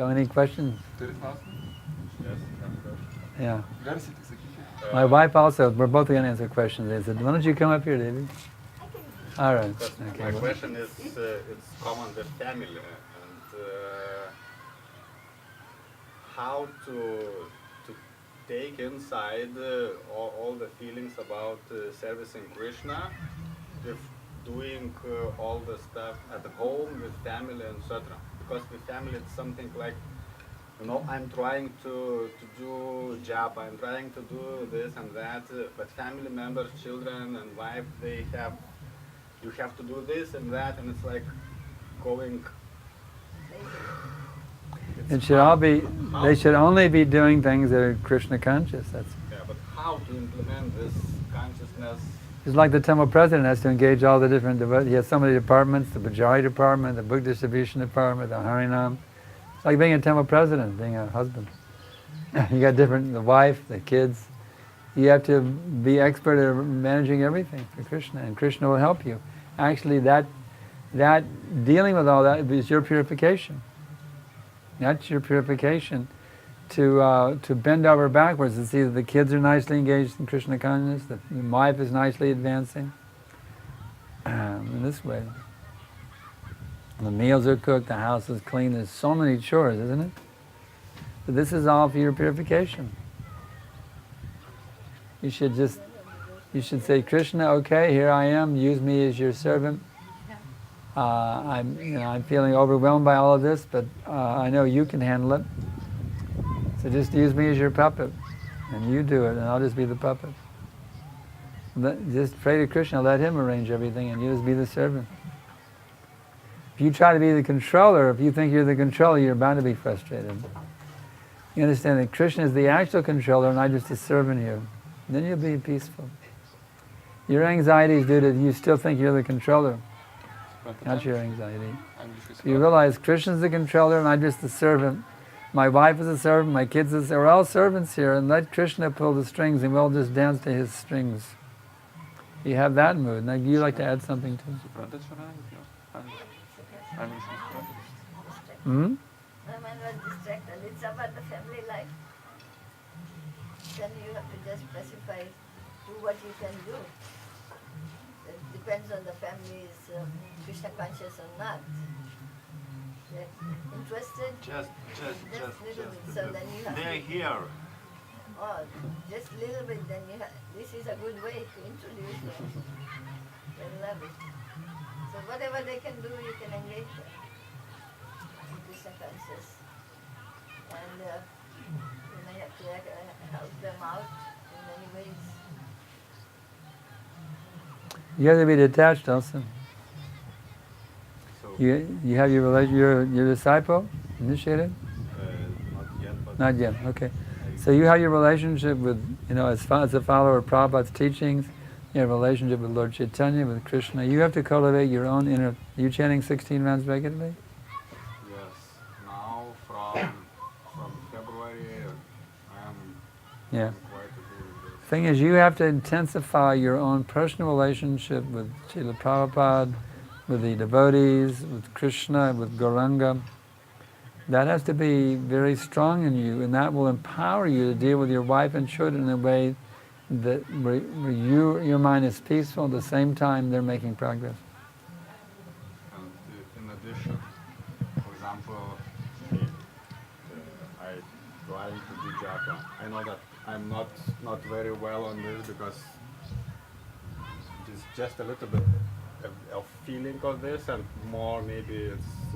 So any questions? Yes, Yeah. My wife also, we're both going to answer questions. They said, why don't you come up here, David? All right. Okay. My question is, it's common with family, and how to take inside all the feelings about servicing Krishna, with doing all the stuff at home with family, etc. Because with family it's something like, you know, I'm trying to do job, I'm trying to do this and that, but family members, children and wife, they have, you have to do this and that, and it's like going. It should all be, they should only be doing things that are Krishna conscious. That's Yeah, but how to implement this consciousness? it's like the temple president has to engage all the different, he has so many departments, the Bajari department, the book distribution department, the Harinam. It's like being a temple president, being a husband. You got different, the wife, the kids. You have to be expert at managing everything for Krishna, and Krishna will help you. Actually, that dealing with all that is your purification. That's your purification, to bend over backwards and see that the kids are nicely engaged in Krishna consciousness, that the wife is nicely advancing in this way. The meals are cooked, the house is clean. There's so many chores, isn't it? But this is all for your purification. You should say, Krishna, okay, here I am, use me as your servant. I'm feeling overwhelmed by all of this, but I know you can handle it. So just use me as your puppet, and you do it, and I'll just be the puppet. Just pray to Krishna, let him arrange everything, and you just be the servant. If you try to be the controller, if you think you're the controller, you're bound to be frustrated. You understand that Krishna is the actual controller, and I'm just a servant here. Then you'll be peaceful. Your anxiety is due to you still think you're the controller. Not your anxiety. You realize Krishna's the controller and I'm just the servant. My wife is a servant, my kids are, we're all servants here, and let Krishna pull the strings and we'll just dance to his strings. You have that mood. Now, you like to add something to it? My mind was distracted. It's about the family life. Then you have to just specify, do what you can do. It depends on the family's Krishna conscious or not. They're interested? Just little bit. So then you have they're here. Oh, just little bit, then you have, this is a good way to introduce them. They love it. So whatever they can do, you can engage them. Krishna conscious. And you may have to help them out in many ways. You have to be detached also. So You have your relation, your disciple initiated? not yet, but Not yet, okay. So you have your relationship with, as a follower of Prabhupada's teachings, you have a relationship with Lord Chaitanya, with Krishna. You have to cultivate your own inner, are you chanting 16 rounds regularly? yes, now from February I am Yeah. quite to do this. Thing is, you have to intensify your own personal relationship with Srila Prabhupada, with the devotees, with Krishna, with Gauranga. That has to be very strong in you, and that will empower you to deal with your wife and children in a way that where your mind is peaceful, at the same time they're making progress. And in addition, for example, I try to do japa. I know that I'm not very well on this because it's just a little bit of feeling of this, and more maybe it's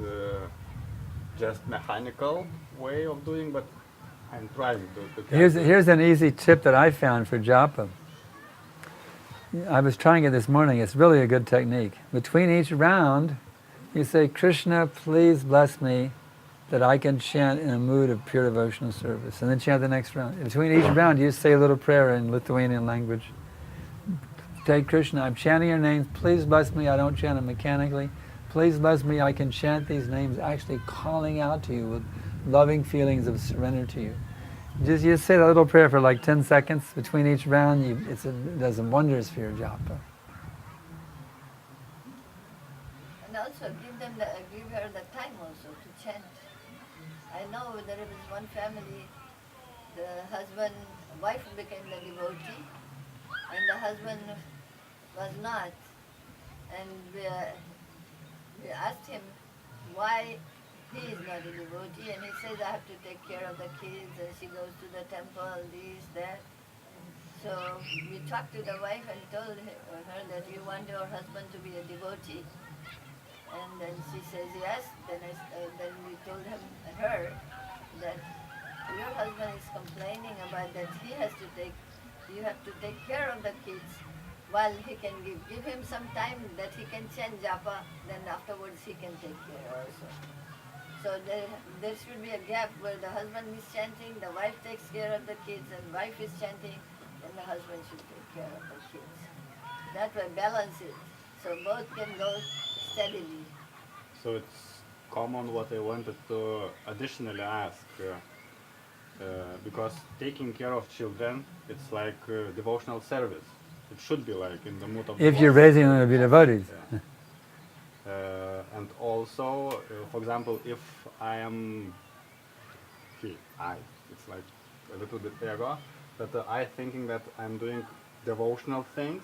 just mechanical way of doing, but I'm trying to Here's an easy tip that I found for japa. I was trying it this morning. It's really a good technique. Between each round, you say, Krishna, please bless me that I can chant in a mood of pure devotional service. And then chant the next round. Between each round, you say a little prayer in Lithuanian language. Say, Krishna, I'm chanting your names. Please bless me. I don't chant it mechanically. Please bless me. I can chant these names actually calling out to you with loving feelings of surrender to you. You say that little prayer for like 10 seconds between each round. It does wonders for your japa. And also give her the time also to chant. I I know there was one family, the wife became the devotee, and the husband was not. And we asked him why he is not a devotee, and he says, I have to take care of the kids, and she goes to the temple, this, that. So we talked to the wife and told her that you want your husband to be a devotee. And then she says yes. Then we told her that your husband is complaining about that you have to take care of the kids while he can give him some time that he can chant japa, then afterwards he can take care also. So there should be a gap where the husband is chanting, the wife takes care of the kids, and wife is chanting, then the husband should take care of the kids. That way balance it, so both can go steadily. So it's common what I wanted to additionally ask, because taking care of children, it's like devotional service. It should be like in the mood of If you're raising them to be devotees. Yeah. And also, for example, if I am, it's like a little bit ego, but I thinking that I'm doing devotional things,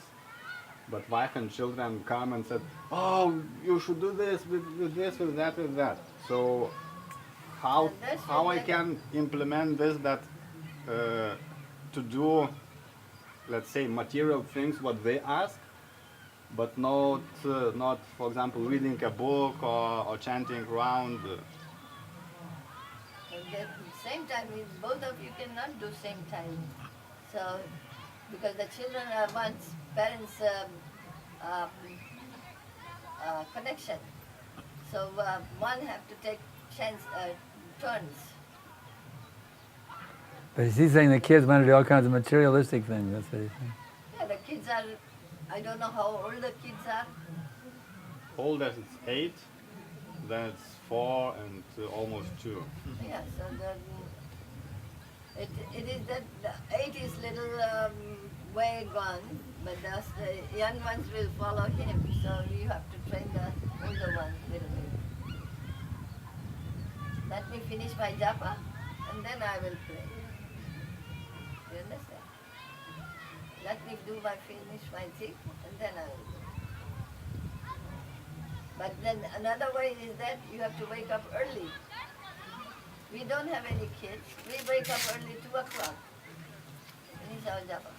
but wife and children come and said, oh, you should do this, with this, with that, with that. So how I can implement this, that to do, let's say, material things what they ask, but not for example reading a book or chanting around. At the same time, both of you cannot do same time. So because the children want parents connection, so one have to take turns. But he's saying the kids want to do all kinds of materialistic things. That's what he's saying. Yeah, the kids are, I don't know how old the kids are. Oldest it's 8, then it's 4 and almost 2. Yeah, so it is that the 8 is little way gone, but the young ones will follow him. So you have to train the older ones a little bit. Let me finish my japa, and then I will pray. You understand? Let me finish my thing, and then I will pray. But then another way is that you have to wake up early. We don't have any kids. We wake up early, 2 o'clock. Finish our japa.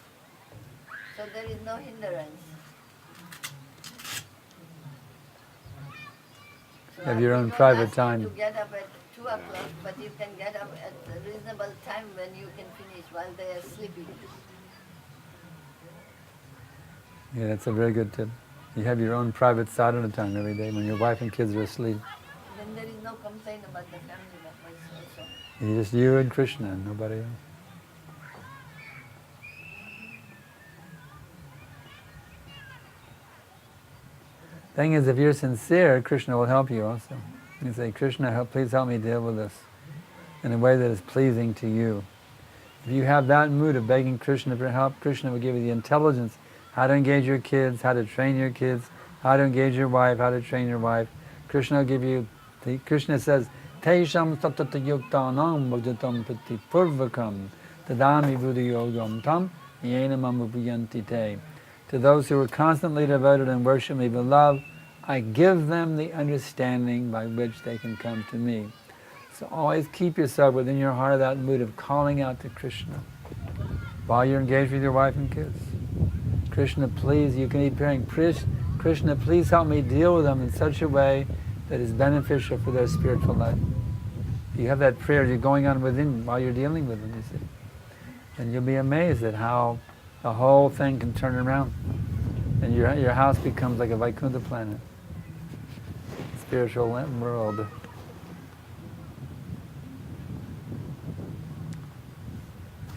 So there is no hindrance. So Have your own we don't private ask you time. to get up at 2 o'clock, but you can get up at a reasonable time when you can finish while they are sleeping. Yeah, that's a very good tip. You have your own private sadhana time every day when your wife and kids are asleep. Then there is no complaint about the family members also. It's just you and Krishna and nobody else. Thing is, if you're sincere, Krishna will help you also. You say, Krishna, please help me deal with this in a way that is pleasing to you. If you have that mood of begging Krishna for help, Krishna will give you the intelligence how to engage your kids, how to train your kids, how to engage your wife, how to train your wife. Krishna will give you, Krishna says, Teisham tatata yuktanam bhajatam prati purvakam tadami buddha yogam tam yena mamupayanti te. To those who are constantly devoted and worship me with love, I give them the understanding by which they can come to me. So always keep yourself within your heart of that mood of calling out to Krishna while you're engaged with your wife and kids. Krishna, please, you can be praying, Krishna, please help me deal with them in such a way that is beneficial for their spiritual life. If you have that prayer, you're going on within while you're dealing with them, you see. And you'll be amazed at how the whole thing can turn around. And your house becomes like a Vaikuntha planet, spiritual world.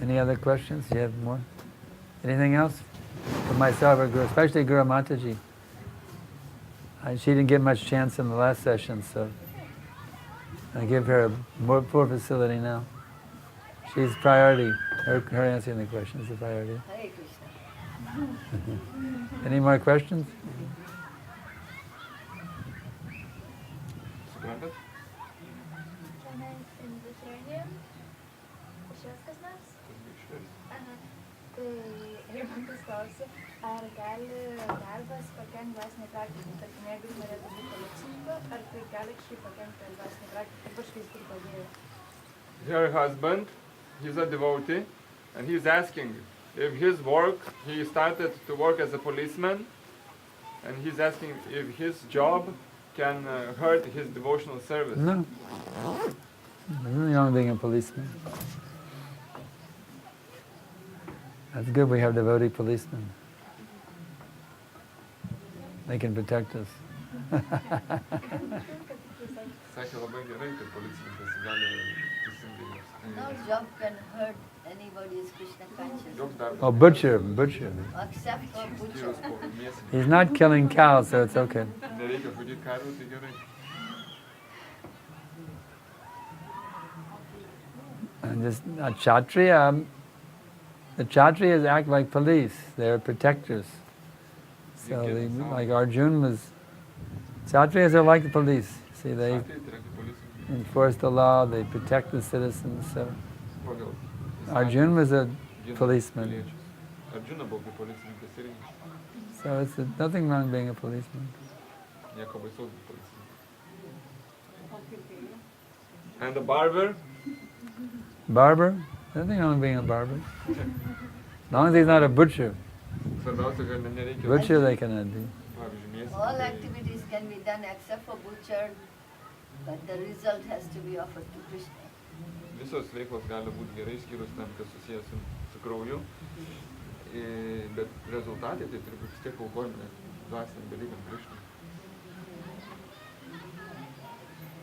Any other questions? Do you have more? Anything else? For myself or Guru, especially Guru Mataji. She didn't get much chance in the last session, so I give her more facility now. She's priority. Her answering the question is the priority. Hare Krishna. Any more questions? Go ahead. Can I Lithuanian? Išės kas nors? Aha. Tai Rimantas klausia, ar gali darbas pakenkti dvasinei praktikai? Tarkim, jeigu jis norėtų būti policininku, ar tai gali kažkaip pakenkti dvasinei praktikai, ypač kai jis turi padėjų? Her husband, he's a devotee, and he's asking if his work, he started to work as a policeman, and he's asking if his job can hurt his devotional service. No. There's nothing wrong with being a policeman. That's good we have devotee policemen. They can protect us. Sakė labai gerai, kad policininkas gali teisingai No job can hurt anybody's Krishna consciousness. joks darbas. Oh, butcher. Except for butcher. Išskyrus po mėsinį. He's not killing cows, so it's okay. Nereikia žudyti karvių, tai gerai. And just a Kshatriya, the Kshatriyas act like police. They're protectors. So they, like Arjun was, Kshatriyas are like the police. See, they Sakė, tai yra kaip policininkai. enforce the law, they protect the citizens. So Pagal Arjun was a gina policeman. piliečius. Arjuna buvo kaip policininkas irgi. So it's nothing wrong being a policeman. Nieko baisaus būti policininkas. And the barber, Barber, nothing wrong with being a barber. As long as he's not a butcher. svarbiausia, kad nereikia. Butcher they cannot do. Pavyzdžiui, All mėsinį. activities can be done except for butcher, but the result has to be offered to Krishna. Visos veiklos gali būti gerai, skyrus tam, kas susijęs su krauju. Bet rezultatai tai turi būti vis tiek aukojami dvasiniam dalykam Krishnai.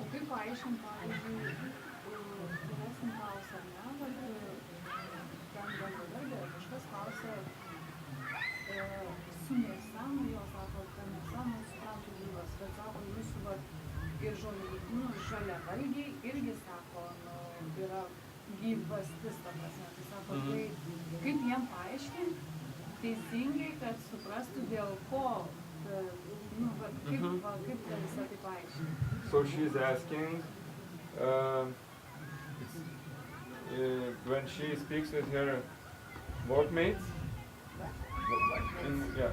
O kaip paaiškinti, pavyzdžiui, vyresnį klausą, ne, bet ten bendradarbė kažkas klausia su mėsa, nu jo sako, ta mėsa, nu suprantu gyvas, bet sako, jūsų vat ir žaliavalgiai irgi sako, nu, yra gyvastis, ta prasme, tai sako, tai kaip jiem paaiškinti teisingai, kad suprastų dėl ko, nu, vat, kaip ta visą tai paaiškinti. So she's asking, when she speaks with her workmates, yeah.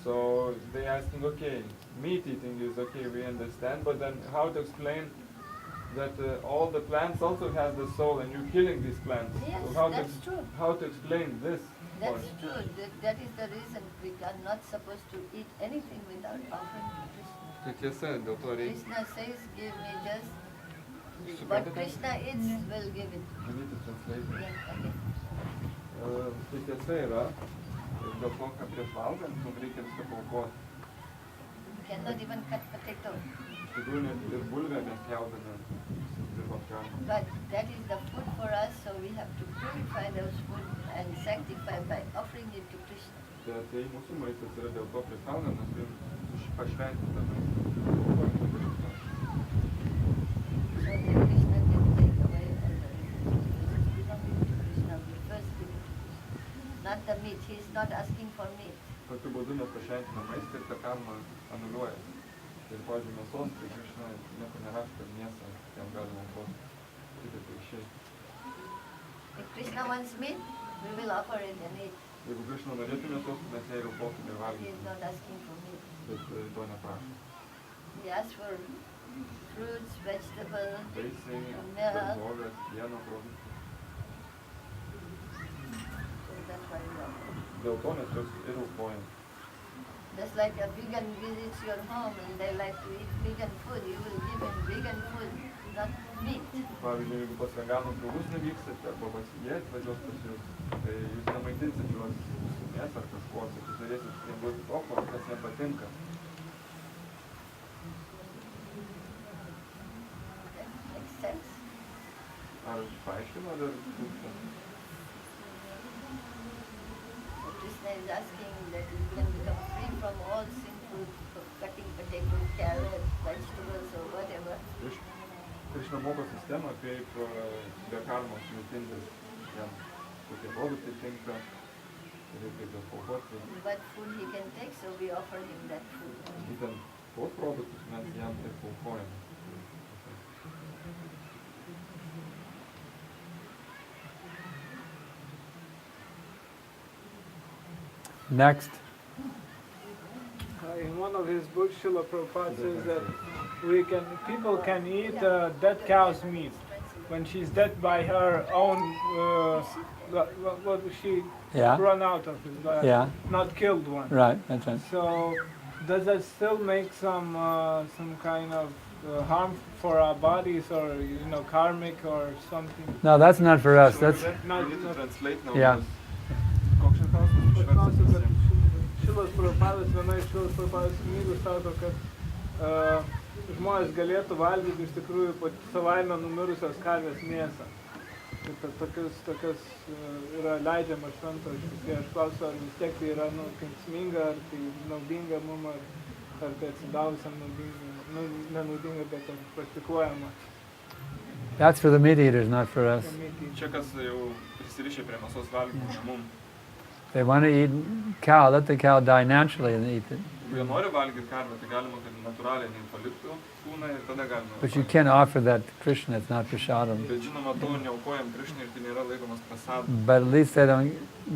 So they asking, okay, meat eating is okay, we understand, but then how to explain that all the plants also have the soul, and you're killing these plants. Yes, So that's true. how to explain this That's point? true. That is the reason we are not supposed to eat anything without offering to Krishna. Tai tiesa, dėl to reikia. Krishna says, give me just what Suprantate? Krishna eats, will give it. You need to translate. Yeah, okay. Tai tiesa yra, dėl to, kad prieš valgant, mums reikia viską paaukoti. You cannot even cut potato. Iš tikrųjų, net ir bulvę mes pjaudame, dirbam karmą. But that is the food for us, so we have to purify those food and sanctify by offering it to Krishna. Tai tai mūsų maistas yra dėl to prieš valgant, mes turim pašventint tą maistą. So that Krishna can take away all the resources belonging to Krishna. We first give it to Krishna. Not the meat. He is not asking for meat. Tokiu būdu mes pašventinam maistą ir tą karmą anuliuoja. Ir, pavyzdžiui, mėsos, tai Krishna nieko nerašo, kad mėsą jam galima aukoti. Tik tai išėjai. If Krishna wants meat, we will offer it and eat. Jeigu Krishna norėtų mėsos, tai mes ją ir aukotume ir He is valgytume. not asking for meat. Bet to neprašo. He asks for fruits, vegetables, Vaisiai, milk. daržovės, pieno produktai. So that's why we offer. Dėl to mes juos ir aukojam. Just like a vegan visits your home and they like to eat vegan food, you will give them vegan food, not meat. Pavyzdžiui, jeigu pas veganus draugus nuvyksite, arba pas jie atvažiuos pas jūs, tai jūs nemaitinsit juos su mėsa ar kažkuo, tai jūs norėsit jiems duoti to, kas jiems patinka. That makes sense. Ar paaiškino, ar trūksta? So Krishna is asking that you can become free from all sinful cutting potato, carrot, vegetables or whatever. Krishna moko sistemą, kaip be karmos maitintis jam, kokie produktai tinka, reikia juos aukoti. What food he can take, so we offer him that food. Būtent tuos produktus mes jam taip aukojame. Next. In one of his books, Srila Prabhupada says that people can eat dead cow's meat when she's dead by her own. What she run out of it, not killed one. Right. That's right. So, does that still make some kind of harm for our bodies, or karmic or something? No, that's not for us. That's Not. We need to translate now. Yeah. Šilas Prabhupadas, viena iš Šilas Prabhupadas knygų sako, kad žmonės galėtų valgyti iš tikrųjų savaime numirusios karvės mėsą. Tokias yra leidžiama švento. Aš klausiu, ar vis tiek tai yra kenksminga, ar tai naudinga mum, ar tai atsidavusiam naudinga, nenaudinga, bet praktikuojama. That's for the meat eaters, not for us. Čia kas jau prisirišę prie mėsos valgymo, ne mum. They want to eat cow, let the cow die naturally and eat it. Jeigu jie nori valgyti karvę, tai galima, kad natūraliai paliktų kūną ir tada galima. But you can't offer that to Krishna, it's not prasadam. Bet žinoma, to neaukojam Krishnai ir tai nėra laikomas prasadam. But at least they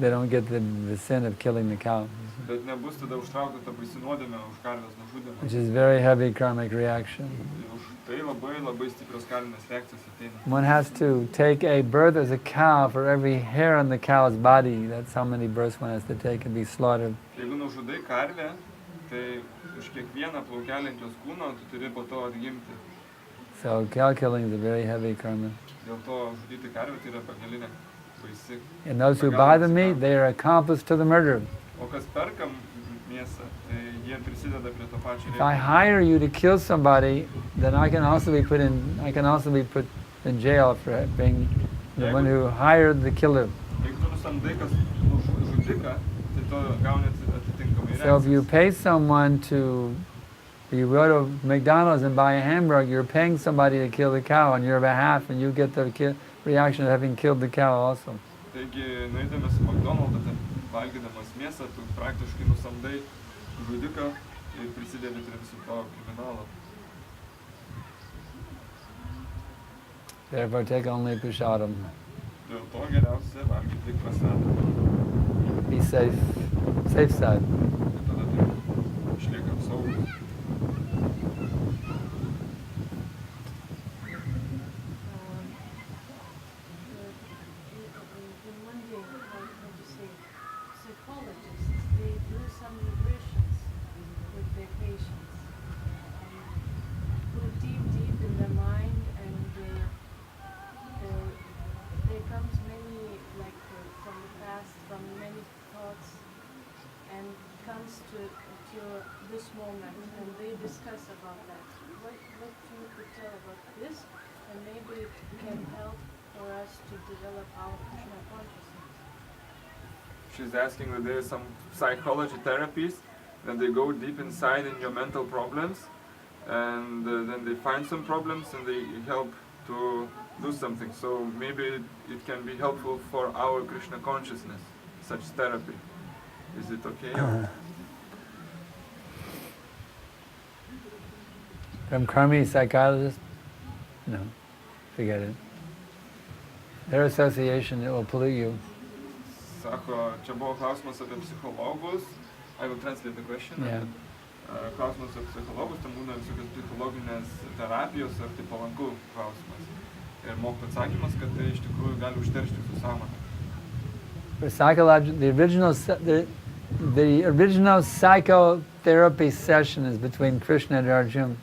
don't get the sin of killing the cow, Bet nebus tada užtraukta ta baisi nuodėmė už karvės nužudymą. which is very heavy karmic reaction. Už tai labai stiprios karminės reakcijos ateina. One has to take a birth as a cow for every hair on the cow's body. That's how many births one has to take and be slaughtered. Jeigu nužudai karvę, tai už kiekvieną plaukelį ant jos kūno tu turi po to atgimti. So cow killing is a very heavy karma. Dėl to žudyti karvę tai yra begalinė baisi. And those who buy the meat, they are accomplice to the murder. O kas perka mėsą, tai jie prisideda prie to pačio If I reikalo. hire you to kill somebody, then I can also be put in jail for being the one who hired the killer. Jeigu tu nusamdai kas žudiką, tai tu gauni atitinkamai So if you reakcijas. pay someone you go to McDonald's and buy a hamburger, you're paying somebody to kill the cow on your behalf, and you get the reaction of having killed the cow also. Taigi, nueidamas į McDonald's, ten valgydamas mėsą, tu praktiškai nusamdai žudiką ir prisidedi prie viso to kriminalo. Therefore, take only prasadam. Dėl to geriausia valgyti tik prasadą. Be safe side. Ir tada tai išliekam saugus. In one day, how to say, psychologists, they do some regressions with their patients. Go deep in the mind, and there comes many, from the past, from many thoughts, and comes to this moment, and they discuss about that. What you could tell about this, and maybe it can help for us to develop our Krishna consciousness. She's asking that there are some psychology therapies that they go deep inside in your mental problems, and then they find some problems and they help to do something. So maybe it can be helpful for our Krishna consciousness, such therapy. Is it okay? From karmi psychologists? No, forget it. Their association, it will pollute you. Sako, čia buvo klausimas apie psichologus. I will translate the question. Yeah. Klausimas apie psichologus, ten būna visokios psichologinės terapijos, ar tai palanku klausimas. Ir mokytojo atsakymas, kad tai iš tikrųjų gali užteršti jūsų sąmonę. For psychology, the original psychotherapy session is between Krishna and Arjuna.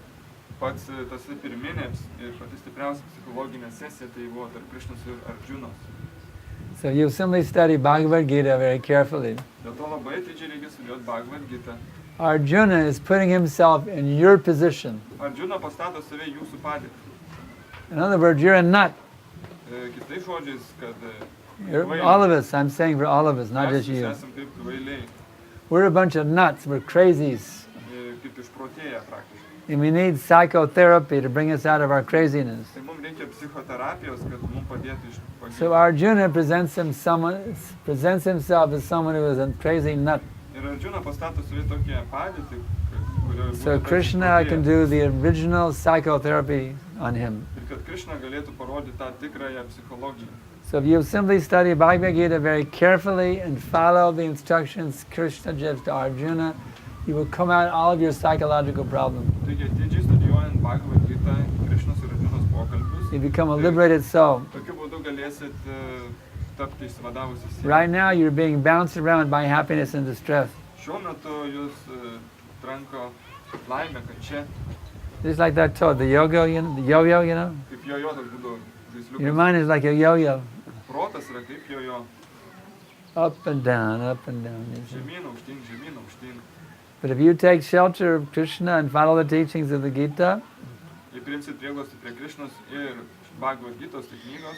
Pats tas pirminės ir pati stipriausia psichologinė sesija tai buvo tarp Krišnos ir Arjunos. So you simply study Bhagavad Gita very carefully. Dėl to labai atidžiai reikia studijuoti Bhagavad Gita. Arjuna is putting himself in your position. Arjuna pastato save jūsų padėtį. In other words, you're a nut. Kitais žodžiais, kad All of us, I'm saying for all of us, not just mes you. esam taip kvailiai, We're a bunch of nuts, we're crazies. kaip išprotėję praktiškai. And we need psychotherapy to bring us out of our craziness. Tai mums reikia psichoterapijos, kad mums padėtų iš So Arjuna presents himself as someone who is a crazy nut. Ir Arjuna pastato save tokią padėtį, kurioje So Krishna can do the original psychotherapy on him. Ir kad Krishna galėtų parodyti tą tikrąją psichologiją. So if you simply study Bhagavad Gita very carefully and follow the instructions Krishna gives to Arjuna, you will come out all of your psychological problems. Taigi atidžiai studijuojant Bhagavad Gita, Krishnos ir Arjunos pokalbius, You become a liberated soul. tokiu būdu galėsit tapti išsivadavusi sielą. Right now you're being bounced around by happiness and distress. Šiuo metu jūs tranko laimė, kad čia, Just like that toad, the yo-yo, the yo-yo, you know? kaip jojo, toks būdu Your žaisliukas. mind is like a yo-yo. Protas yra kaip jojo. Up and down, up and down. You see. Žemyn, aukštyn, žemyn, aukštyn. But if you take shelter of Krishna and follow the teachings of the Gita, Jei priimsit prieglobstį prie Krishnos ir Bhagavad Gitos, tai knygos,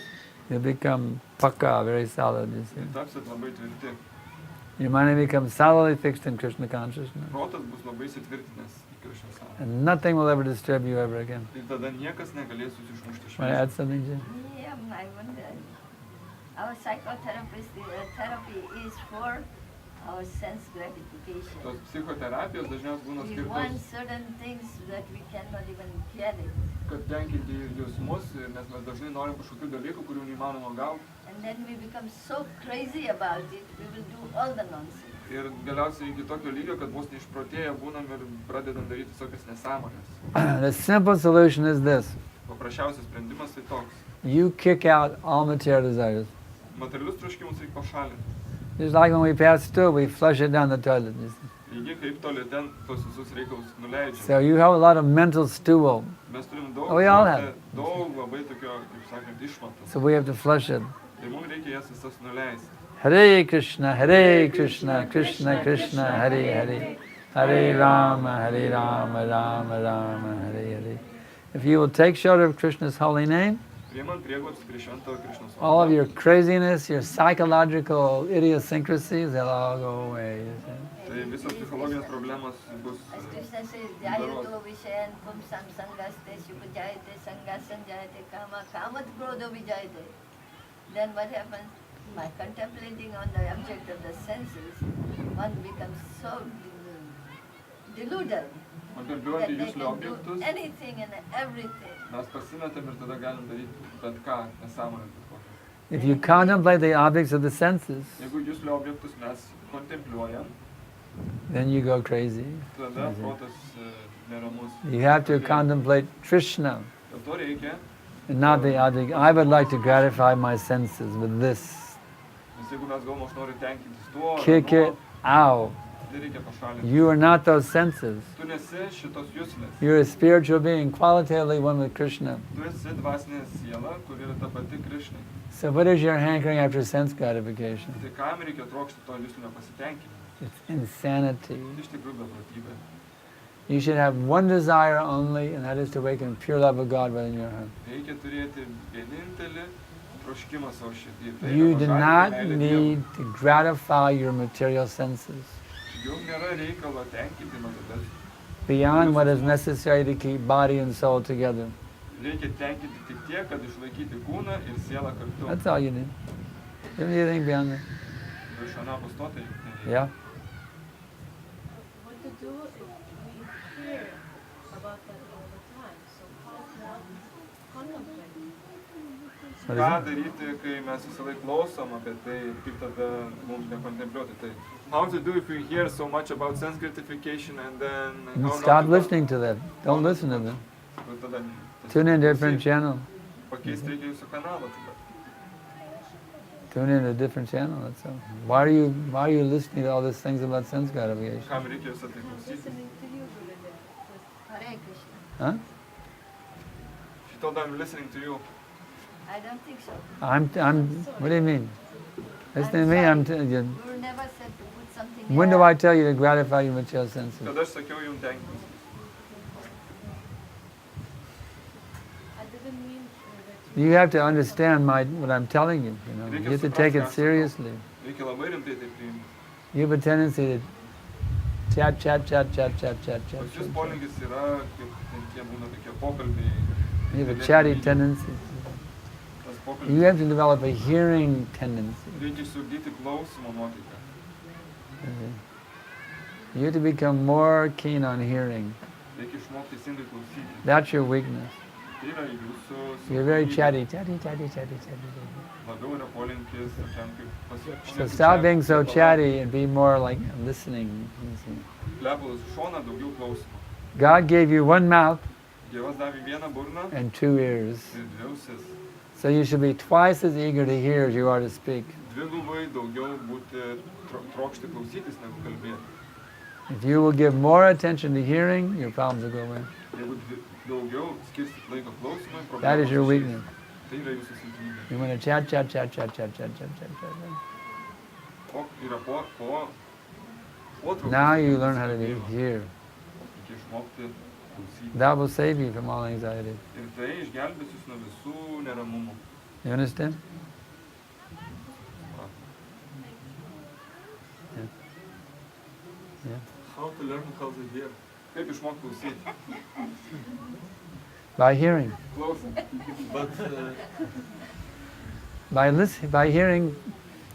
you become pakka, very solid, you see. tai tapsit labai tvirti. Your mind becomes solidly fixed in Krishna consciousness. Protas bus labai įsitvirtinęs į Krishnos sąmonę. And nothing will ever disturb you ever again. Ir tada niekas negalės jūs išmušti iš Want to add vėžių. something, Jim? Yeah, I wonder. Our psychotherapy is for our sense gratification. Tos psichoterapijos dažniausiai būna We want skirtos, certain things that we cannot even get it. kad tenkinti jausmus, nes mes dažnai norim kažkokių dalykų, kurių neįmanoma gauti. And then we become so crazy about it, we will do all the nonsense. Ir galiausiai iki tokio lygio, kad vos neišprotėję būnam ir pradedam daryti visokias nesąmonės. The simple solution is this. Paprasčiausias sprendimas tai toks. You kick out all material desires. Materialius troškimus reikia pašalinti. Just like when we pass stool, we flush it down the toilet. You see. Taigi, kaip toli ten tos visus reikalus nuleidžiam. So you have a lot of mental stool. Mes turim daug, Oh, we all have. daug labai tokio, kaip sakant, išmatų. So we have to flush it. Tai mums reikia jas visas nuleisti. Hare Krishna, Krishna Krishna, Hare Hare. Hare Rama, Rama Rama, Hare Hare. If you will take shelter of Krishna's holy name, Priimant prieglobstį prie šventojo Krishnos all of vardo, your craziness, your psychological idiosyncrasies, they'll all go away. You see. tai visos psichologinės problemos bus As Krishna says, Jayato Vishayan Pumsam Sangaste Shukujayate Sangasan Jayate Kama Kamat Krodho Vijayate. Then what happens? By contemplating on the object of the senses, one becomes so deluded that kontempliuoti they jūsų can do objektus, anything and everything. mes pasimetam ir tada galim daryti bet ką, nesąmonę bet kokią. If you contemplate the objects of the senses, Jeigu jūsų objektus mes kontempliuojam, then you go crazy. tada protas neramus. You have to contemplate Krishna Dėl to reikia, and not the object. I would like to gratify my senses with this. nes jeigu mes galvom, aš noriu tenkintis tuo, Kick it out. tai reikia pašalinti. You are not those senses. Tu nesi šitos juslės. You're a spiritual being, qualitatively one with Krishna. Tu esi dvasinė siela, kuri yra ta pati Krishnai. So what is your hankering after sense gratification? Tai kam reikia trokšti to juslinio pasitenkinimo? It's insanity. Tai iš tikrųjų beprotybė. You should have one desire only, and that is to awaken pure love of God within your heart. Reikia turėti vienintelį troškimą savo širdį. Tai You yra do pažadinti not meilę need Dievui. to gratify your material senses Jums nėra reikalo tenkinti materialias. beyond what is necessary to keep body and soul together. Reikia tenkinti tik tiek, kad išlaikyti kūną ir sielą kartu. That's all you need. You don't need anything beyond that. Ir iš anapus to tai nereikia. Yeah? What to do if we hear about that all the time? So how to contemplate? What Ką is it? daryti, kai mes visą laiką klausom apie tai, kaip tada mums nekontempliuoti tai. How to do if we hear so much about sense gratification and then... You how not stop to- listening to that. Don't listen to them. Ir tada Tune in a different tiesiog channel. pakeisti reikia jūsų kanalą tada. Tune in a different channel. That's all. Why are you listening to all these things about sense gratification? Kam reikia visą tai klausyti? Listening to you, Gurudev. Hare Krishna. Huh? She told I'm listening to you. I don't think so. What do you mean? Listen to me, I'm telling you. Guru never said to put something When do there. I tell you to gratify your material senses? Kada aš sakiau jums tenkintis? I didn't mean that You have to understand what I'm telling you. You have to take it seriously. Reikia labai rimtai tai priimti. You have a tendency to chat. Pas jūs polinkis yra, kaip ten tie būna tokie pokalbiai. You have a chatty tendency. Tas You pokalbis. have to develop a hearing tendency. Reikia išsiugdyti klausimo nuotaiką. You have to become more keen on hearing. Reikia išmokti teisingai klausyti. That's your weakness. Tai yra jūsų You're very silpnybė. chatty. Labiau yra polinkis tokiam kaip So stop being so chatty and be more like listening. Plepalus šoną, daugiau klausimų. God gave you one mouth Dievas davė vieną burną and two ears. ir dvi ausis. So you should be twice as eager to hear as you are to speak. Dvigubai daugiau būti trokšti klausytis negu kalbėti. If you will give more attention to hearing, your problems will go away. Jeigu daugiau skirsit laiko klausimui, That is your problemos weakness. išeis. Tai yra jūsų silpnybė. You want to chat. O yra potraukis. Now you learn how to hear. Reikia išmokti klausyti. That will save you from all anxiety. Ir tai išgelbės jūs nuo visų neramumų. You understand? Yeah. How to learn how to hear. Kaip išmokti klausyti? By hearing. Klausant. But By hearing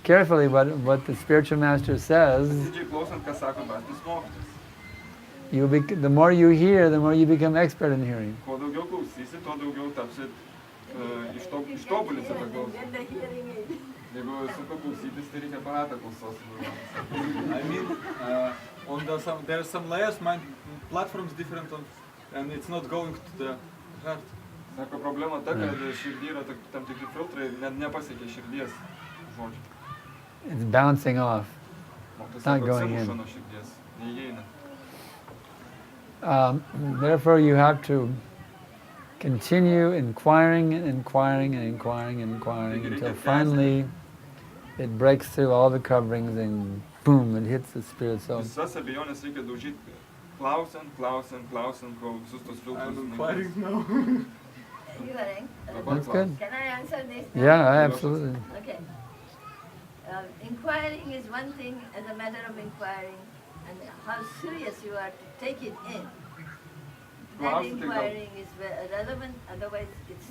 carefully what the spiritual master says, atidžiai klausant, ką sako dvasinis mokytojas. the more you hear, the more you become expert in hearing. Kuo daugiau klausysi, tuo daugiau tapsit ištobulinsi tą klausą. Get the hearing aid. Jeigu sunku klausytis, tai reikia aparatą klausos. I mean, there are some layers, my platform is different, and it's not going to the heart. Sako, problema ta, kad širdį yra tam tikri filtrai ir nepasiekia širdies žodžių. It's bouncing off. Mokytojas Not sako, going in. atsimuša nuo širdies, neįeina. Therefore, you have to continue inquiring until finally it breaks through all the coverings and boom, it hits the spirit soul. Visas abejonės reikia daužyti. Klausant, kol visus tos filtrus I'm inquiring now. Hearing. That's good. Can I answer this? Yeah, absolutely. Okay. Inquiring is one thing as a matter of inquiring and how serious you are to take it in. That Klausti, tai gal- inquiring is relevant, otherwise it's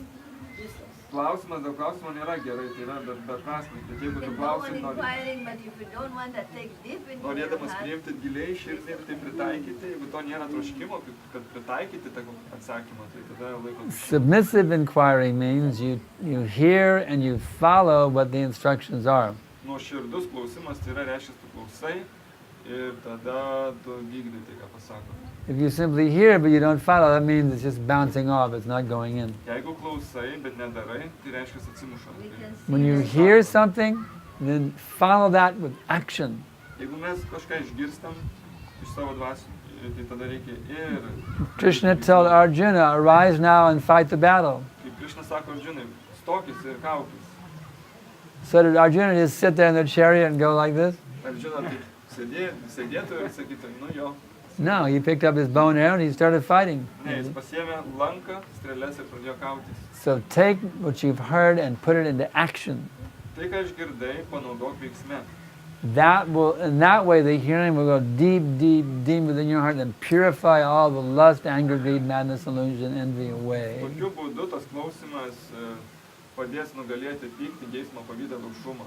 useless. Klausimas dėl klausimo nėra gerai, tai yra beprasmis, bet You jeigu tu can go on klausi, inquiring, but if you don't want to take deep into your norėdamas heart, priimti giliai širdį ir tai pritaikyti, jeigu to nėra troškimo, kad pritaikyti tą atsakymą, tai tada laiko. Submissive inquiring means you hear and you follow what the instructions are. Nuoširdus klausimas tai yra reiškia, tu klausai ir tada tu vykdai tai, ką pasako. If you simply hear but you don't follow, that means it's just bouncing off, it's not going in. Jeigu klausai, bet nedarai, tai reiškia atsimuša. we can see When you that- hear something, then follow that with action. Jeigu mes kažką išgirstam iš savo dvasių, tai tada reikia ir, Krishna told Arjuna, arise now and fight the battle. kaip Krišna sako Arjunai, stokis ir kaukis. So did Arjuna just sit there in the chariot and go like this? Arjuna taip sėdėtų ir sakytų, nu jo. No, he picked up his bow and arrow and he started fighting. Ne, jis pasiėmė lanką, strėlės ir pradėjo kautis. So take what you've heard and put it into action. Tai, ką išgirdai, panaudok veiksme. In that way, the hearing will go deep within your heart and purify all the lust, anger, greed, madness, illusion, envy away. Tokiu būdu tas klausimas padės nugalėti pyktį, geismą, pavydą, rūšumą.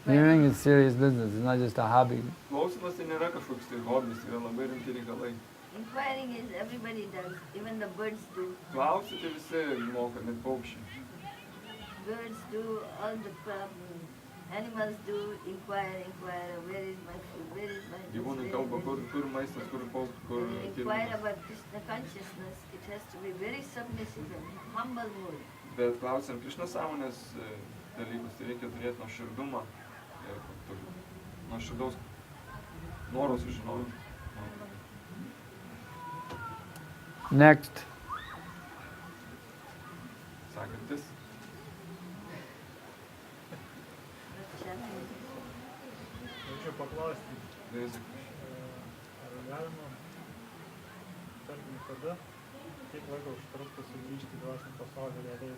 Hearing is serious business. It's not just a hobby. Klausimas tai nėra kažkoks tai hobis, tai yra labai rimti reikalai. Inquiring is everybody does, even the birds do. Klausyti visi moka, net paukščiai. Birds do, all the animals do, inquire, where is my food, where is my Gyvūnai kalba, kur maistas, kur When you inquire about Krishna consciousness, it has to be very submissive and humble mood. Bet klausiant Krišnos sąmonės dalykus, tai reikia turėti nuoširdumą ir nuoširdaus noro sužinoti. Next. Sakantis. Norėčiau paklausti, Dėzik. ar galima, tarkim, kada, kiek laiko užtruktų sugrįžti į dvasinį pasaulį realiai?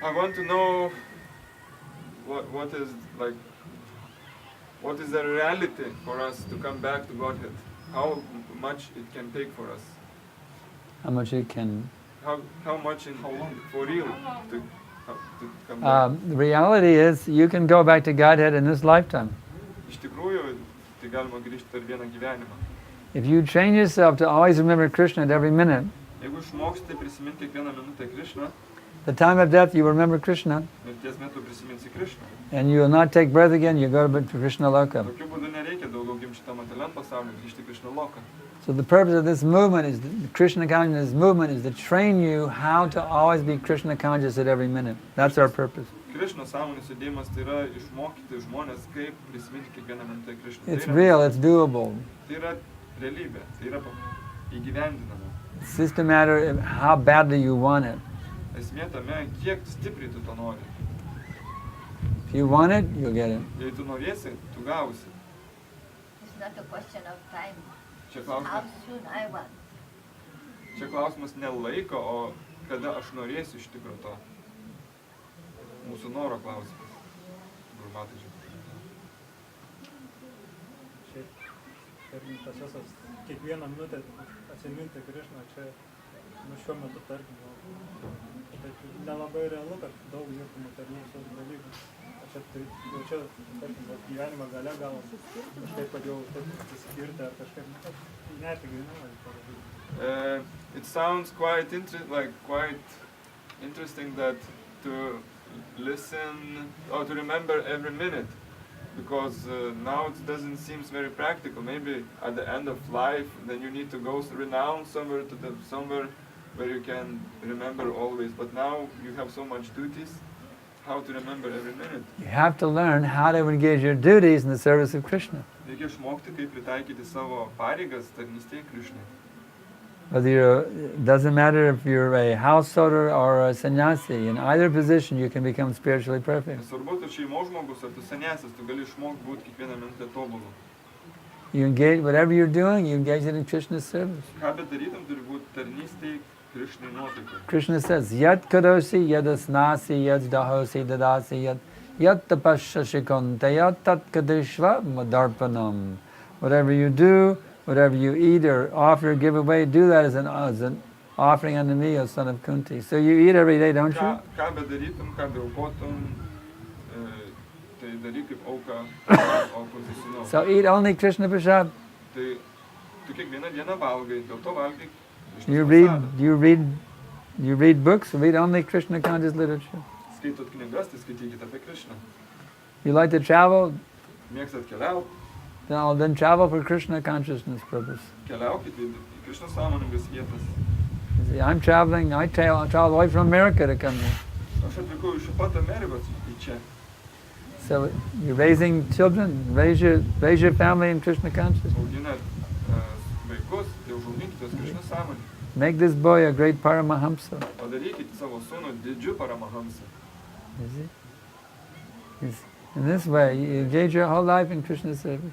I want to know what is the reality for us to come back to Godhead? How much it can take for us? How much it can... How much for real to come back? The reality is you can go back to Godhead in this lifetime. Iš tikrųjų, tai galima grįžti per vieną gyvenimą. If you train yourself to always remember Krishna at every minute, Jeigu išmoksite prisiminti kiekvieną minutę Krishną, the time of death you will remember Krishna, mirties metu prisiminsi Krishną. and you will not take birth again, you go to Krishna Loka. Tokiu būdu nereikia daugiau gimti šitam materialiam pasauliu, grįžti į Krishna loką. So the purpose of this movement is, the Krishna consciousness movement is to train you how to always be Krishna conscious at every minute. That's our purpose. Krishna sąmonės judėjimas tai yra išmokyti žmonės, kaip prisiminti kiekvieną minutę Krishną. It's real, it's doable. Tai yra realybė, tai yra įgyvendinama. It's just a matter of how badly you want it. Esmė tame, kiek stipriai tu to nori. If you want it, you'll get it. Jei tu norėsi, tu gausi. It's not a question of time. Čia How klausimas, soon I want. čia klausimas ne laiko, o kada aš norėsiu iš tikrųjų to. Mūsų noro klausimas. Gurmatai žiūrėjau. Šiaip tas visas kiekvieną minutę atsiminti Krišną čia šiuo metu tarkim. Taip nelabai realu, kad daug dirbtų materialių visokių dalykų. Čia tarkim, gyvenimo gale gal kažkaip padėjau įsiskirti ar kažkaip netikrinimą. It sounds quite interesting that to listen or to remember every minute, because now it doesn't seem very practical. Maybe at the end of life, then you need to go renounce somewhere where you can remember always. But now you have so much duties. How to remember every minute? You have to learn how to engage your duties in the service of Krishna. Reikia išmokti, kaip pritaikyti savo pareigas tarnystėje Krishnai. It doesn't matter if you're a householder or a sannyasi. In either position, you can become spiritually perfect. Nesvarbu, tu šeimos žmogus ar tu sanyasis, tu gali išmokti būti kiekvieną minutę tobulu. You engage, whatever you're doing, you engage it in Krishna's service. Ką bedarytum, turi būti tarnystėje Krishnai nuotaika. Krishna says, Yat kadosi, yadasnasi, yad dahosi, dadasi, yat tapashashikonta, yat tat kadishva madarpanam. Whatever you do, whatever you eat or offer or give away, do that as an offering unto me, O son of Kunti. So you eat every day, don't you? Ką bedarytum, ką beaukotum, tai daryk kaip auka, aukoti sūnau. So eat only Krishna prasad. Tai tu kiekvieną dieną valgai, dėl to valgai You read books, read only Krishna conscious literature. Skaitot knygas, tai skaitykit apie Krishną. You like to travel, Mėgstat keliauti, then travel for Krishna consciousness purpose. keliaukit į Krishna sąmoningas vietas. You see, I'm traveling, I travel away from America to come here. Aš atvykau iš pat Amerikos į čia. So you're raising children, raise your family in Krishna consciousness. Auginat vaikus, tai užauginkit juos Krishna sąmonį. Make this boy a great Paramahamsa. Padarykit savo sūnų didžiu paramahamsa. You see? In this way, you engage your whole life in Krishna's service.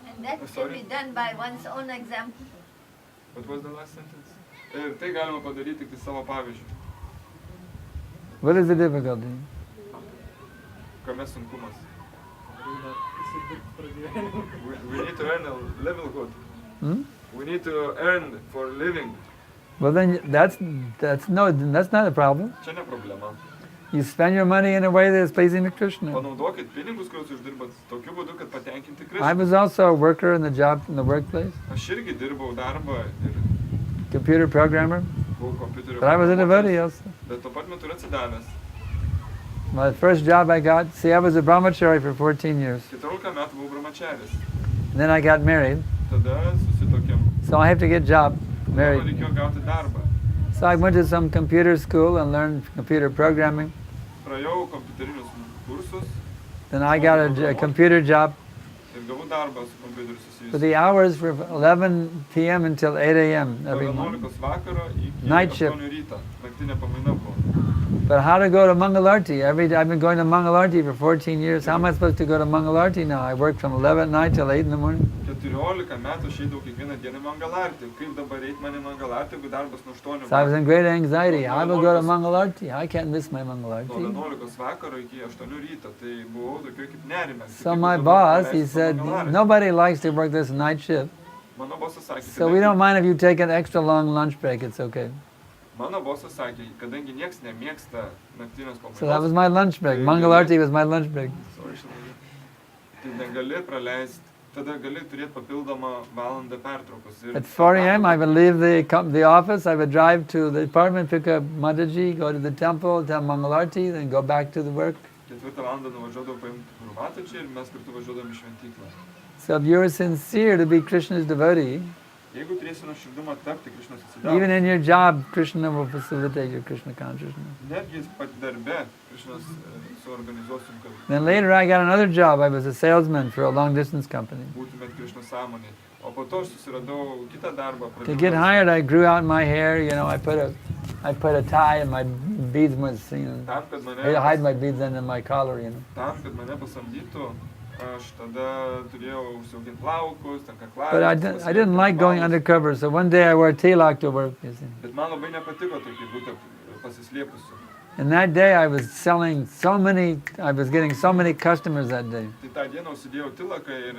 And that can be done by one's own example. What was the last sentence? Ir tai galima padaryti tik tai savo pavyzdžiu. What is the difficulty? Kame sunkumas? We need to earn a livelihood. We need to earn for living. Well, then that's not a problem. Čia ne problema. You spend your money in a way that is pleasing to Krishna. Panaudokit pinigus, kuriuos uždirbat tokiu būdu, kad patenkinti Krishną. I was also a worker in the workplace, Aš irgi dirbau darbą ir computer programmer, buvau kompiuterio but I was a devotee programuotojas, also. bet tuo pat metu ir atsidavęs. My first job I got, I was a brahmachari for 14 years. 14 metų buvau brahmacharis. And then I got married, Tada susitokėm. so I have to get job, Tada married. reikėjo gauti darbą. So I went to some computer school and learned computer programming. Praėjau kompiuterinius kursus Then I got a computer job. ir gavau darbą su kompiuteriu For susijusiu. the hours were 11 p.m. until 8 a.m. every Nuo morning. 11 vakaro iki Night shift. 8 ryto. Naktinė pamaina buvo. But how to go to Mangalarti? I've been going to Mangalarti for 14 years. How am I supposed to go to Mangalarti now? I work from 11 at night till 8 in the morning. 14 metų aš eidavau kiekvieną dieną į Mangalartį. Kaip dabar eit man į Mangalartį, jeigu darbas nuo 8 So I was vakaro? in great anxiety. I will go to Mangalarti. I can't miss my Nuo Mangalarti. 11 vakaro iki 8 ryto. Tai buvau tokioj kaip nerime. So my boss, he said, nobody likes to work this night shift. Mano bosas sakė, So we don't mind if you take an extra long lunch break. It's okay. Mano bosas sakė, kadangi nieks nemėgsta naktinės pamainos. So that was my lunch break. Mangalarti was my lunch break. Tai negali praleisti tada gali turėti papildomą valandą pertraukos. Ir At 4 a.m. I would leave the office, I would drive to the apartment, pick up Mataji, go to the temple, tell Mangalarti, then go back to the work. 4 valandą nuvažiuodavau paimti Mataji ir mes kartu važiuodavom į šventyklą. So if you're sincere to be Krishna's devotee, Jeigu turėsi nuoširdumą tapti Krišnos even atsidavus, in your job, Krishna will facilitate your Krishna consciousness. netgi pat darbe Krišnos suorganizuosim, kad Then later I got another job. I was a salesman for a long distance company. būtumėt Krišnos sąmonė. O po to aš susiradau kitą darbą. To get hired, I grew out my hair. You know, I put a tie and my beads was, Tam, kad I hide my beads under my collar. Tam, kad mane pasamdytų, aš tada turėjau užsiauginti plaukus, ten But I didn't like going undercover, so one day I wore tilak to work. You see. Bet man labai nepatiko tokį būti pasislėpusiu. And that day I was getting so many customers that day. Tai tą dieną užsidėjau tilaką ir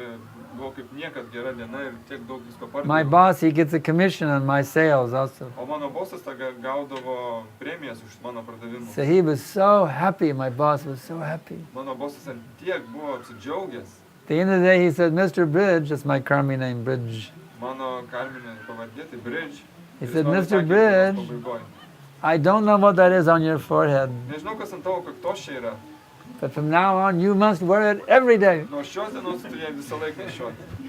buvo kaip niekad gera diena ir tiek daug visko My pardaviau. boss, he gets a commission on my sales also. O mano bosas tada gaudavo premijas už mano pardavimus. So he was so happy, my boss was so happy. Mano bosas ant tiek buvo apsidžiaugęs. At the end of the day he said, Mr. Bridge, that's my karmi name, Bridge. Mano karminė pavardė tai Bridge. He Ir said, jis man Mr. pasakė Bridge, dienos pabaigoj, I don't know what that is on your forehead, nežinau, kas ant tavo kaktos čia yra. but from now on you must wear it every day. Nuo šios dienos tu ją visą laiką nešioti.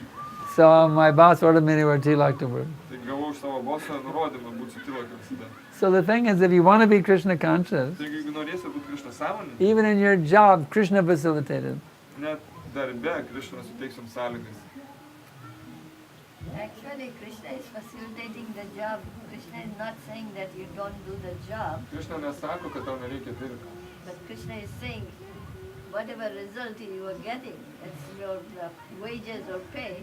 So my boss ordered me to wear tilak to work. Tai gavau iš savo boso nurodymą būti su tilaka visada. So the thing is, if you want to be Krishna conscious, Taigi, jeigu norėsi būti Krišna sąmonė, even in your job, Krishna facilitated. net darbe Krišna suteiks jums sąlygas. Actually, Krishna is facilitating the job. Krishna is not saying that you don't do the job, Krišna nesako, kad tau nereikia dirbti. but Krishna is saying whatever result you are getting, it's your wages or pay,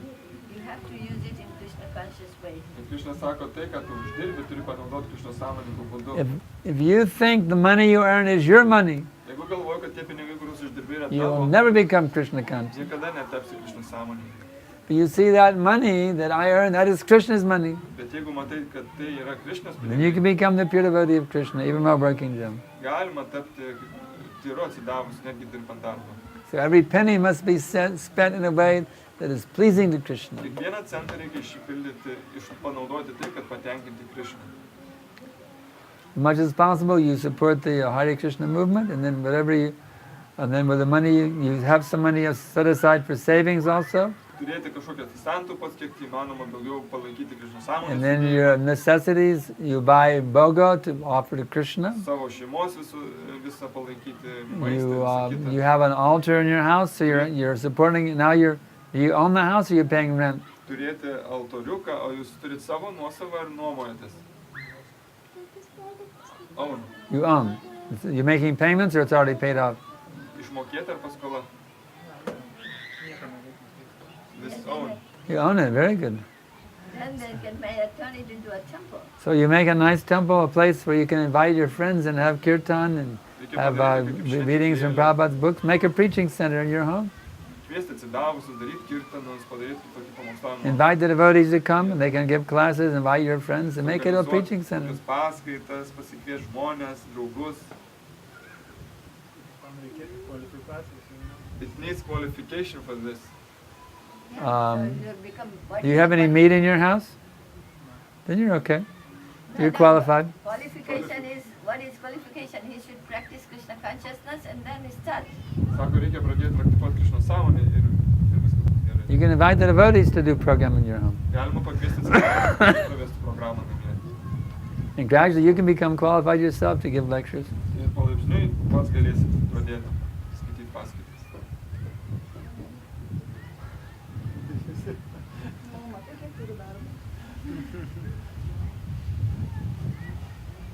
you have to use it in Krishna conscious way. Ir Krišna sako, tai, ką tu uždirbi, turi panaudoti Krišna sąmoningų būdų. If you think the money you earn is your money, Jeigu galvoji, kad tie pinigai, kuriuos uždirbi, yra you will tavo, never become Krishna conscious. niekada netapsi Krišna sąmoningai. But you see that money that I earn, that is Krishna's money. Bet jeigu matai, kad tai yra Krišnos Then you can pinigai, become the pure devotee of Krishna, even while working job. galima tapti tyru atsidavus, netgi dirbant darbą. So every penny must be spent in a way that is pleasing to Krishna. Kiekvieną centą reikia išpildyti, panaudoti tai, kad patenkinti Krišną. As much as possible, you support the Hare Krishna movement, and then with the money, you have some money set aside for savings also. Turėti kažkokias santaupas, kiek tai įmanoma daugiau palaikyti Krišnos And then sąmonės, your necessities, you buy bogo to offer to Krishna. savo šeimos visą palaikyti, maistą, visą You kitą. have an altar in your house, so you're supporting it. Now do you own the house or you're paying rent? Turėti altoriuką, o jūs turit savo nuosavą ar nuomojatės? Own. You own. You're making payments or it's already paid off? Išmokėti ar paskola? This own. You own it, very good. Then they can turn it into a temple. So you make a nice temple, a place where you can invite your friends and have kirtan and Reikia have padaryti kaip readings from šventykėlę. Prabhupada's books. Make a preaching center in your home. Kviesti atsidavusius, daryti kirtanus, padaryti tokį pamokslavimą. Invite the devotees to come and they can give classes, invite your friends and make it a preaching center. Tokias paskaitas, pasikvies žmonės, draugus. Tam reikėtų kvalifikacijos. It needs qualification for this. Yeah, so you become Do you have any meat in your house? Then you're okay. You're No, qualified. Qualification is, what is qualification? He should practice Krishna consciousness and then start. Sako, reikia pradėti praktikuoti Krišnos sąmonę ir viskas bus gerai. You can invite the devotees to do program in your home. Galima pakviesti atsidavusius, vesti programą namie. And gradually you can become qualified yourself to give lectures. Ir palaipsniui pats galėsit pradėti skaityti paskaitas.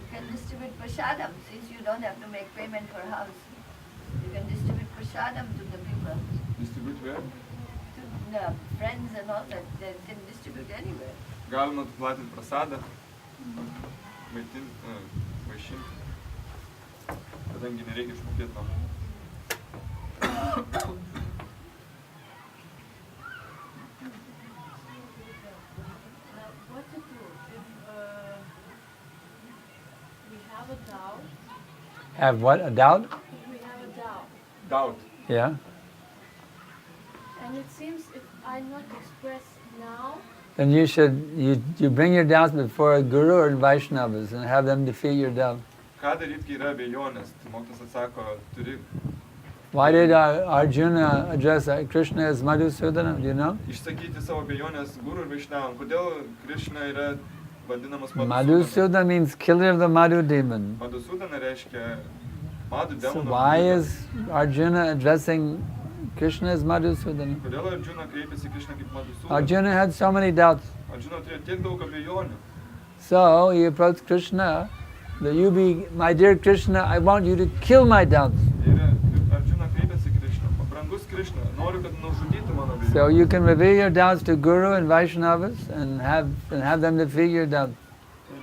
You can distribute prasadam since you don't have to make payment for house. You can distribute prasadam to the people, Distribute where? to the friends and all that. They can distribute anywhere. Galima platinti prasadą, vaišinti, kadangi nereikia išmokėti namų. What to do if we have a doubt? Have what? A doubt? If we have a doubt, Doubt. Yeah. and it seems if I not express now. then you bring your doubts before a guru or Vaishnavas and have them defeat your doubt. Ką daryti, kai yra abejonės? Tai mokytojas atsako, turi Why did Arjuna address Krishna as Madhusudana? Do you know? išsakyti savo abejonės guru ir Vaishnavam. Kodėl Krishna yra vadinamas Madhusudana? Madhusudana means killer of the Madhu demon. Madhusudana reiškia Madhu So demono. why is Arjuna addressing Krishna as Madhusudana? Kodėl Arjuna kreipiasi Krishna kaip Madhusudana? Arjuna had so many doubts. Arjuna turėjo tiek daug abejonių. So he approached Krishna, that you be, my dear Krishna, I want you to kill my doubts. Ir Arjuna kreipiasi Krishna. Brangus Krishna, noriu, kad nužudytų mano abejonės. So you can reveal your doubts to Guru and Vaishnavas and have them defeat your doubts.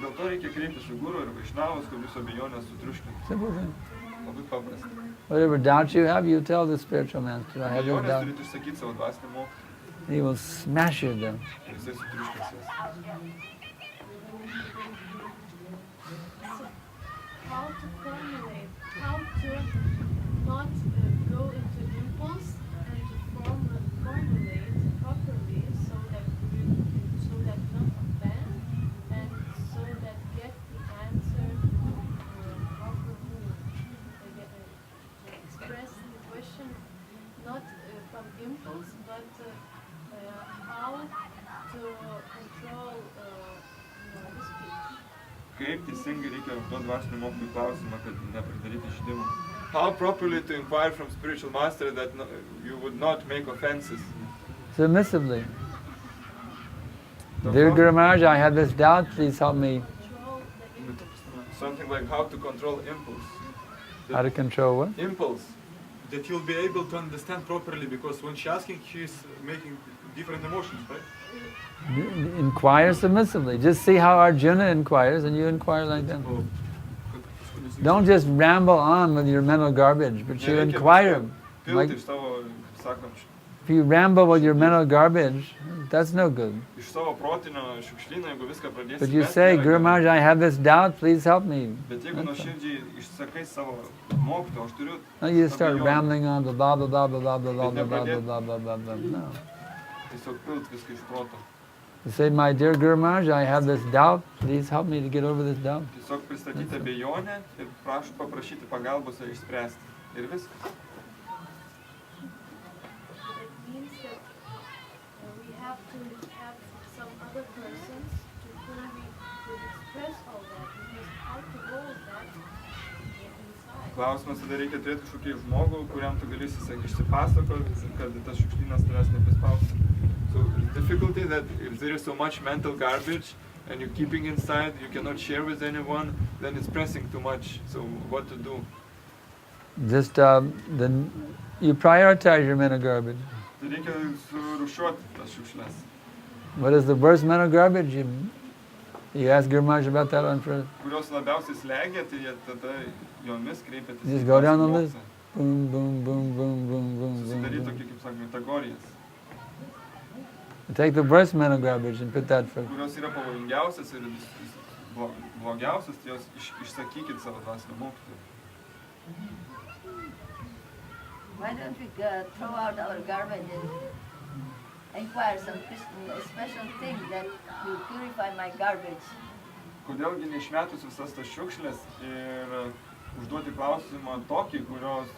Dėl to reikia kreiptis į guru ir Vaishnavus, kad jūsų abejonės sutriuškintų. Simple thing. Labai paprasta. Whatever doubts you have, you tell the spiritual master, I have this Abejonės doubt. turite išsakyti savo dvasinį mokytoją. He will smash your doubts. Ir jisai sutriuškins jas. How to formulate, how to not go into impulse and to formulate properly so that not offend and so that get the answer properly. Express the question not from impulse but how to control the speech. Kaip teisingai reikia užduoti dvasinio mokytojų klausimą, kad nepridaryti žydimų. How properly to inquire from spiritual master that you would not make offenses. Submissively. Dear Guru Maharaj, I have this doubt, please help me. Control the impulse. Something like how to control impulse. How to control what? Impulse. That you'll be able to understand properly, because when she's asking, she's making different emotions, right? Inquire submissively. Just see how Arjuna inquires and you inquire like that. Don't just ramble on with your mental garbage, but you inquire. Like, Pilti iš savo, sakom, if you ramble with your mental garbage, that's no good. iš savo protinio šiukšlyno, jeigu viską pradėsi. But you say, Guru Maharaj, I have this doubt, please help me. Bet jeigu nuoširdžiai išsakai savo mokytoją, aš turiu. No, you start abejonę. rambling on, blah, blah, blah, blah, blah, blah, blah, blah, blah, blah, blah, blah, blah, no. Tiesiog pilt viską iš proto. You say, my dear Guru Maharaj, I have this doubt, please help me to get over this doubt. Tiesiog pristatyti abejonę ir paprašyti pagalbos ją išspręsti. Ir viskas. It means that we have to have some other persons to whom we could express all that, because how to hold that inside. Klausimas, tada reikia turėti kažkokį žmogų, kuriam tu gali išsipasakoti, kad tas šiukšlynas tavęs neprispaustų. So the difficulty that if there is so much mental garbage and you're keeping inside, you cannot share with anyone, then it's pressing too much. So what to do? Just then you prioritize your mental garbage. Tai reikia surūšiuoti tas šiukšles. What is the worst mental garbage? You ask Guru Maharaj about that one first. Kurios labiausiai slegia, tai jie tada jomis kreipiasi. Just go down the list. Boom, boom, boom, boom, boom, boom, Susidaryti boom. tokį, kaip sakome, kategorijas. Take the worst mental garbage and put that first. Kurios yra pavojingiausias ir blogiausias, tai jos išsakykit savo dvasinio mokytojo. Why don't we throw out our garbage and inquire some special thing that will purify my garbage? Kodėlgi neišmetus visas tas šiukšlės ir užduoti klausimą tokį,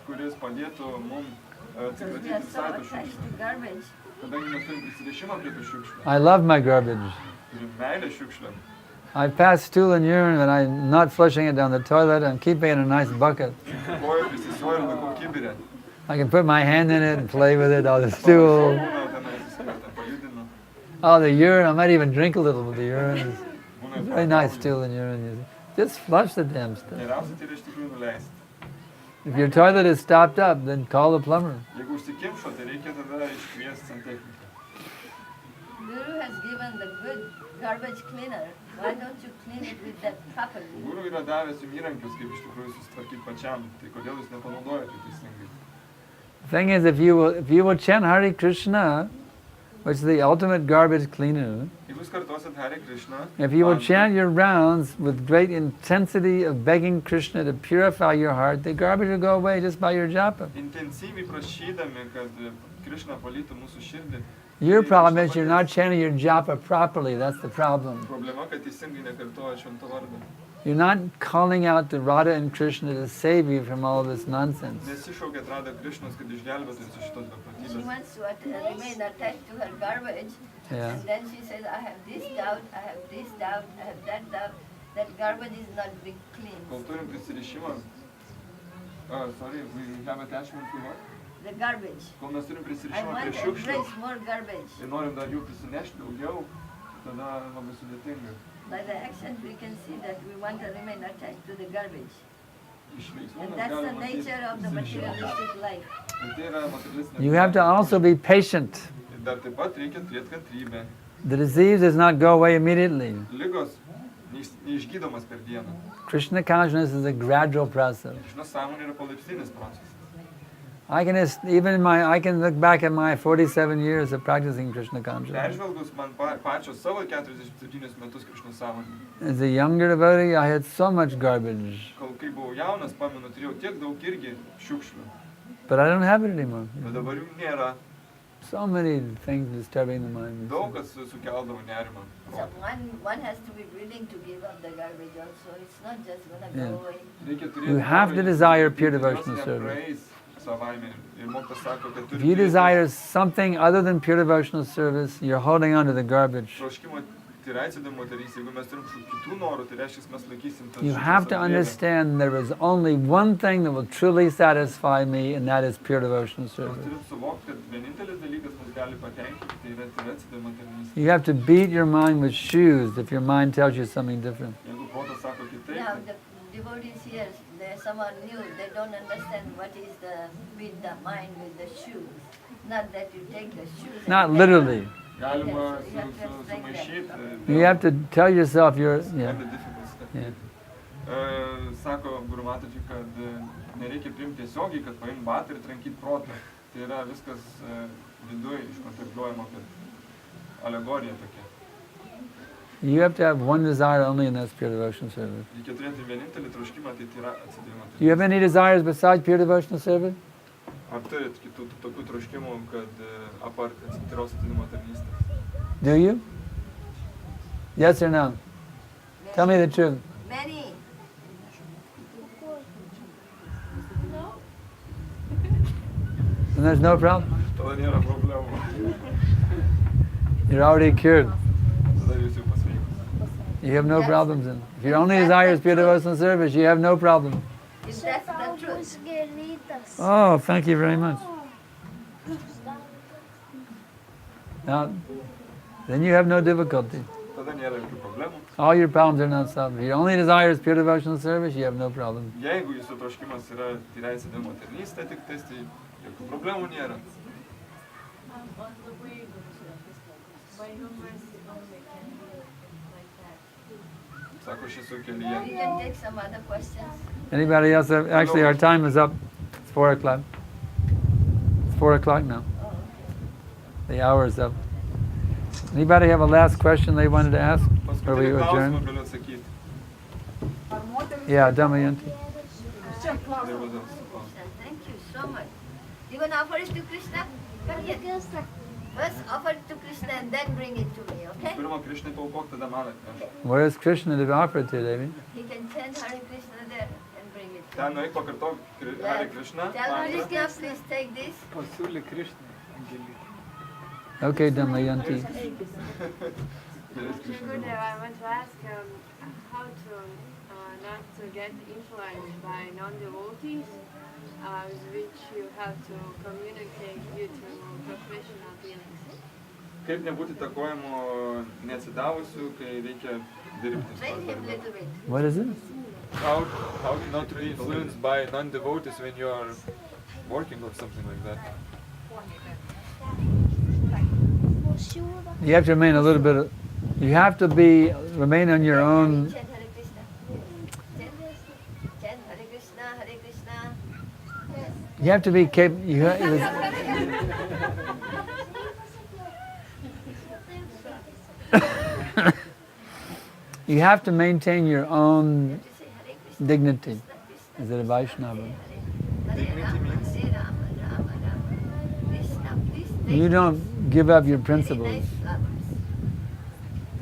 kuris padėtų mums Because we are atsikratyti so visai tų attached šiukšlių. to garbage. Kadangi mes turim prisirišimą prie tų šiukšlių. I love my garbage. Turim meilę šiukšliam. I pass stool and urine and I'm not flushing it down the toilet, I'm keeping it in a nice bucket. Koju prisisioju ir laikau kibirę. I can put my hand in it and play with it, all the stool. Būna tenais, ten pajudinu. Oh, the urine, I might even drink a little with the urine. Būna It's very nice stool and urine. You see. Just flush the damn stuff. Geriausia tai yra iš tikrųjų nuleisti. If your toilet is stopped up, then call the plumber. Jeigu užsikimšo, tai reikia tada iškviesti santechniką. Guru has given the good garbage cleaner. Why don't you clean it with that properly? Guru yra davęs jums įrankius, kaip iš tikrųjų susitvarkyti pačiam. Tai kodėl jūs nepanaudojate teisingai? The thing is, if you will chant Hare Krishna, which is the ultimate garbage cleaner, Jeigu jūs kartuosit Hare Krishna, if you will chant your rounds with great intensity of begging Krishna to purify your heart, the garbage will go away just by your japa. intensyviai prašydami, kad Krishna valytų mūsų širdį, Your problem is you're not chanting your japa properly. That's the problem. Problema, kad teisingai nekartoja švento vardą. You're not calling out to Radha and Krishna to save you from all this nonsense. Nesišaukia Radha Krišnos, kad išgelbėtų iš šitos She beprotybės. wants to remain attached to her garbage. Yeah. And then she says, I have this doubt, I have this doubt, I have that doubt. That garbage is not being cleansed. Kol turim prisirišimą, sorry, we have attachment to what? The garbage. Kol mes turim I prisirišimą want prie to šiukšlių embrace more garbage. ir norim dar jų prisinešti daugiau, tada labai sudėtinga. By the actions we can see that we want to remain attached to the garbage. Iš veiksmų And mes that's the galim matyti nature of the materialistic life. ir tai yra materialistinė You have to also be patient. Ir dar taip pat reikia turėti kantrybę. The disease does not go away immediately. Ligos neišgydomas per dieną. Krishna consciousness is a gradual process. Krishna sąmonė yra palaipsninis procesas. I can look back at my 47 years of practicing Krishna consciousness. Peržvelgus man pačios savo 47 metus Krishna sąmonė. As a younger devotee, I had so much garbage, Kai buvau jaunas, pamenu, turėjau tiek daug irgi šiukšlių. but I don't have it anymore. Bet dabar jų nėra. So many things disturbing the mind. Daug kas sukeldavo nerimą. So one has to be willing to give up the garbage also. It's not just going to Yeah. go away. Reikia turėti You have to desire pure Jos devotional service. nepraeis savaime. Ir mokytojas sako, kad If turi you turėti desire something other than pure devotional service, you're holding on to the garbage. troškimo tyraitsidami moterys. Jeigu mes turim kitų norų, tai reiškia, mes laikysim tas You šiukšles have to ant bėgio. understand there is only one thing that will truly satisfy me, and that is pure devotional Mes service. turim suvokti, kad vienintelis dalykas mus gali patenkinti, tai yra tyraitsidami tarnystė. You have to beat your mind with shoes if your mind tells you something different. Jeigu protas sako kitaip, Now tai the devotees here, they're someone new. They don't understand what is the beat the mind with the shoes. Not that you take the shoes. and Not bang literally. galima Yes, you have to sumaišyti. You have to tell yourself you're, yeah, Kind of difficult stuff. yeah. Sako Guru Mataji, kad nereikia priimti tiesiogiai, kad paim batą ir trankyti protą. Tai yra viskas viduj iškontempliuojama, kad alegorija tokia. You have to have one desire only, and that's pure devotional service. Reikia turėti vienintelį troškimą, tai yra atsidavimą. Do you have any desires besides pure devotional service? Ar turit kitų tokių troškimų, kad apart tyros atsidavimo tarnystės? Do you? Yes or no? Tell me the truth. Many. And there's no problem. Tada nėra problemų. You're already cured. Tada jūs jau pasveikus. You have no problems then. If your only desire is pure devotional service, you have no problem. If that's the truth. Oh, thank you very much. Now, then you have no difficulty. Tada nėra jokių problemų. All your problems are not solved. If your only desire is pure devotional service, you have no problem. Jeigu jūsų troškimas yra tyrai atsidavimo tarnystė, tik tais, tai jokių problemų nėra. On the way, by your mercy only can be like that. Sako, aš esu We kelyje. can take some other questions. Anybody else? Actually, our time is up. It's 4 o'clock. It's 4 o'clock now. Oh, okay. The hour is up. Anybody have a last question they wanted to ask? Or we Paskutinį klausimą adjourn? galiu atsakyti. Ar moteris Yeah, Damayanti. čia Tai klausimas? vadovas. Thank you so much. You gonna offer it to Krishna? Come here. First offer it to Krishna and then bring it to me, okay? Pirmą Krišnai paukok, tada man atneš. Where is Krishna to offer it to, Devi? He can chant Hare Krishna there and bring it to Ten me. nueik pakartok Hare Krishna. Tell mantrą. Krishna, please take this. Pasiūlė Krišnai, Angelika. Okay, Damayanti. Gerai, Krishna. Gurudev, I want to ask how to not to get influenced by non-devotees with which you have to communicate due to professional dealings. Kaip nebūti takojimu neatsidavusiu, kai reikia dirbti. Train him a little bit. What is it? How not to be influenced by non-devotees when you are working or something like that. You have to remain a little bit. You have to remain on your own. Chant Hare Krishna. Chant Hare Krishna, Hare Krishna. You have to be capable. You have to maintain your own You say Hare Krishna, dignity Krishna, as a Vaishnava. Hare Rama, Hare Rama, Rama Rama. Krishna, please take You don't give up your Very principles. nice flowers.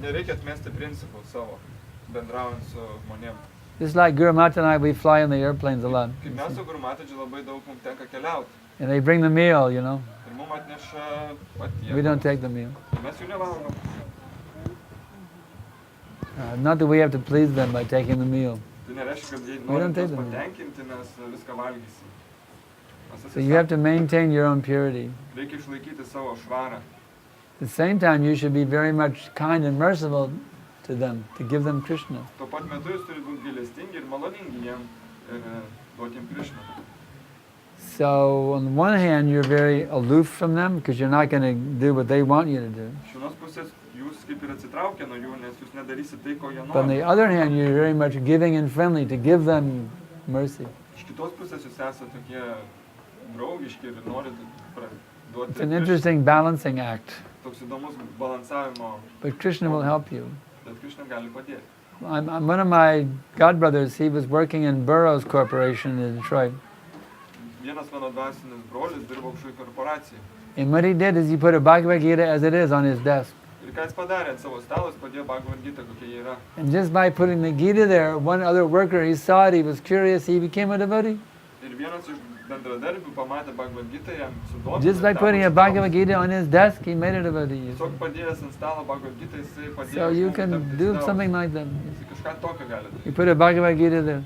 Nereikia atmesti principų savo, bendraujant su žmonėm. Just like Guru Mata and I, we fly in the airplanes a lot. Kaip mes su Guru Matadžiu labai daug mums tenka keliauti. And they bring the meal, you know. Ir mums atneša patiekalus. We don't take the meal. Mes jų nevalgom. Not that we have to please them by taking the meal. Tai nereiškia, kad jei We don't norim take juos them. patenkinti, mes viską valgysim. Mes So you have to maintain your own purity. reikia išlaikyti savo švarą. At the same time, you should be very much kind and merciful to them, to give them Krishna. Tuo pat metu jūs turite būti gailestingi ir maloningi jiem ir duoti jiem Krishną. So on the one hand, you're very aloof from them because you're not going to do what they want you to do. Iš vienos pusės jūs kaip ir atsitraukia nuo jų, nes jūs nedarysit tai, ko jie But on the nori. other hand, you're very much giving and friendly to give them mercy. Iš kitos pusės jūs esate tokie draugiški ir norit duoti It's an Krishną. interesting balancing act. Toks įdomus balansavimo, But Krishna will help you. bet Krishna gali padėti. One of my godbrothers, he was working in Burroughs Corporation in Detroit. Vienas mano dvasinis brolis dirbo kažkokiai korporacijai. And what he did is he put a Bhagavad Gita as it is on his desk. Ir ką jis padarė ant savo stalo, jis padėjo Bhagavad Gita, kokia jie yra. And just by putting the Gita there, one other worker, he saw it, he was curious, he became a devotee. Ir vienas iš bendradarbių pamatė Bhagavad Gita, jam sudomino. Just by putting a Bhagavad Gita on his desk, he made a devotee. Tiesiog padėjęs ant stalo Bhagavad Gita, jisai padėjo. So you žmogui can tapti do stabas. something like that. Jisai kažką tokio gali daryti. You put a Bhagavad Gita there.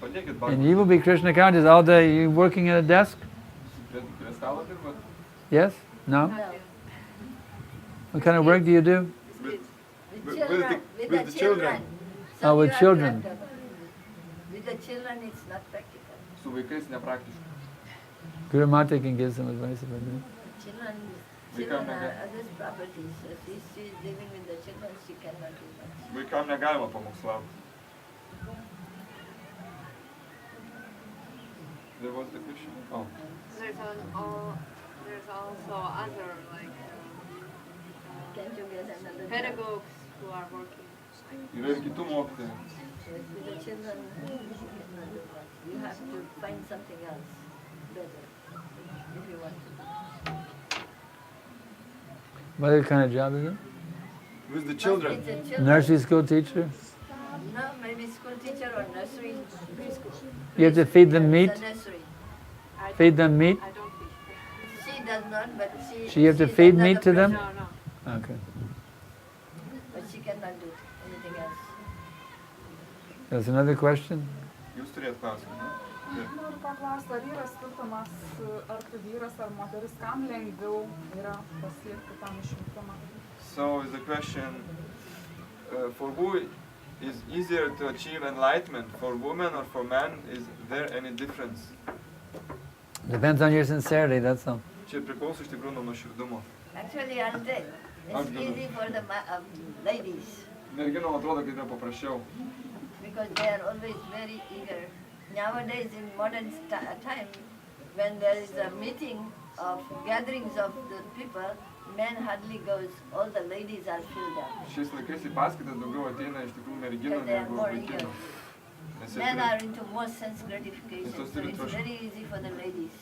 Padėkit And Bhagavad you will be Krishna conscious all day. You working at a desk? prie stalo dirbat. Yes? No? No. What kind of work do you do? With With children. the- With with the the children. children. Oh, with you have children. to have them. With the children, it's not practical. Su vaikais nepraktiška. Guru Mata can give some advice about that. Children, We children can't are get- others' properties. So she's living with the children, she cannot do much. Vaikam negalima pamokslauti. There was the question. Oh. There's also other like Can't you get another job? pedagogues who are working. Yra ir kitų mokytojų. With the children, you cannot do much. You have to find something else better if you want to. What kind of job is it? With the children. It's a children. Nursery school teacher? No, maybe school teacher or nursery, preschool. You have to feed them meat? It's a nursery. Feed them meat? I don't teach. She does not, but she. So you have to she feed does meat not to them? No, no. Okay. But she cannot do anything else. There's another question? Jūs turėt klausimą, ne? Taip. Noriu paklausti, ar yra skirtumas, ar tu vyras ar moteris, kam lengviau yra pasiekti tą nušvitimą? So is the question, for who is easier to achieve enlightenment, for women or for men? Is there any difference? Depends on your sincerity, that's all. Čia priklauso iš tikrųjų nuo nuoširdumo. Actually, aren't they? It's easy for the ladies Merginom atrodo, kad yra paprasčiau, because they are always very eager. Nowadays, in modern time, when there is a meeting of gatherings of the people, men hardly goes. All the ladies are filled up. Šiais laikais į paskaitas daugiau ateina iš tikrųjų merginų Because they are negu more vaikinų. eager. Nes jie Men turi, are into more sense gratification, It's so also it's very easy for the ladies.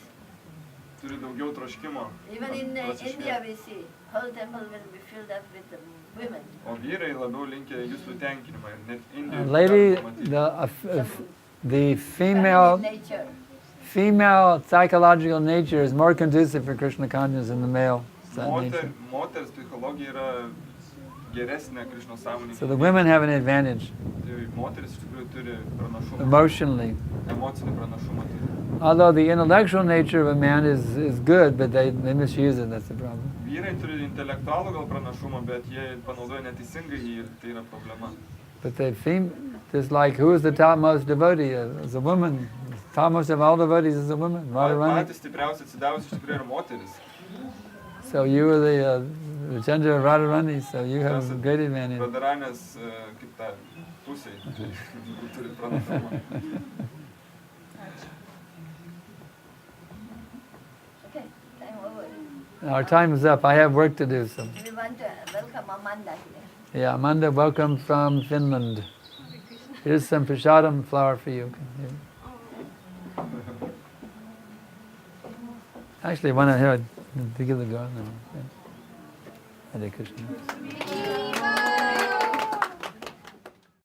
turi daugiau troškimo. Even in prasišviest. India, we see whole temple will be filled up with the women. O vyrai labiau linkia jūsų tenkinimą. Ir net Indijoje Lady, galima matyti. the Feminine female nature. psychological nature is more conducive for Krishna consciousness than the male nature. Moters psichologija yra geresnė Krišnos sąmonė. So the women have an advantage Tai moteris iš tikrųjų turi pranašumą, emotionally. emocinį pranašumą. Tai Although the intellectual nature of a man is good, but they misuse it, that's the problem. vyrai turi intelektualų gal pranašumą, bet jie panaudoja neteisingai jį ir tai yra problema. But the just like who is the topmost devotee? As a woman. The topmost of all devotees is a woman. Radharani. Patys stipriausi atsidavusi iš tikrųjų yra moteris. So you are the gender of Radharani, so you have a great advantage. Radharanės kaip ta pusė, tai turi pranašumą. Okay, time over. Our time is up. I have work to do. So We want to welcome Amanda here. yeah, Amanda, welcome from Finland. Here's some prasadam flower for you. Here. Actually, why not here? To give the girl. No. Hare Krishna.